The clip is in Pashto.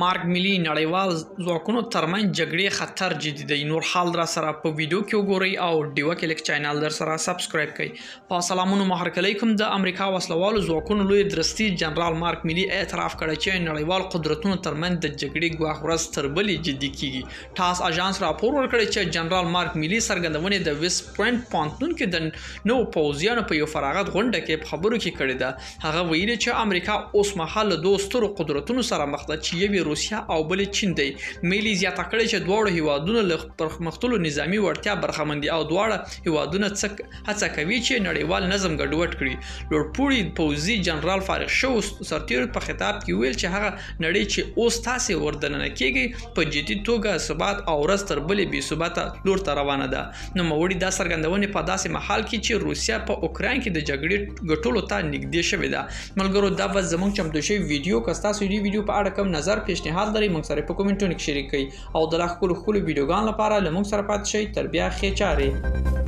مارک میلی نړیوال ځواکونو ترمنځ جګړې خطر جدي دی. نور حال را سره په ویډیو کې وګورئ او ډیوه کلیک چینل در سره سبسکرایب کړئ. په سلامونو محرک علیکم. د امریکا وسلوالو ځواکونو لوی درستي جنرال مارک میلی اعتراف کړی چې نړیوال قدرتونو ترمنځ د جګړې ګواښ ورځ تر بلې جدي کیږي. ټاس اژانس راپور ورکړی چې جنرال مارک میلی څرګندونې د ویسټ پوینټ پانتون کې د نو پوځیانو په یو فراغت غونډه کې په خبرو کې کړې ده. هغه ویلي چې امریکا اوس مهال له دوه سترو قدرتونو سره مخ ده چې یوې روسیه او بلې چین دی. میلی زیاته کړې چې دواړو هیوادونو له پرمختللو نظامي وړتیا برخمن دي او دواړه هیوادونه هڅه کوي چې نړیوال نظم ګډوډ کړي. لوړپوړي پوځي جنرال فارغ شو سرتیرو په خطاب کې ویل چې هغه نړۍ چې اوس تاسې وردننه کیږي په جدي توګه ثبات او ورځ تر بلې بې ثباته لور ته روانه ده. نوموړي دا څرګندونې په داسې مهال کې چې روسیه په اوکراین کې د جګړې ګټلو ته نږدې شوې ده. ملګرو دا به زموږ چمتو شوی ویډیو که ستاسو دې ویډیو په اړه کوم نظر پیشنهاد لرئ موږ سره په کومنټونو کې شریک کړئ او د لا ښکلو لویډیوګانو لپاره له موږ سره پاتې شئ. تر بیا ښې چارې.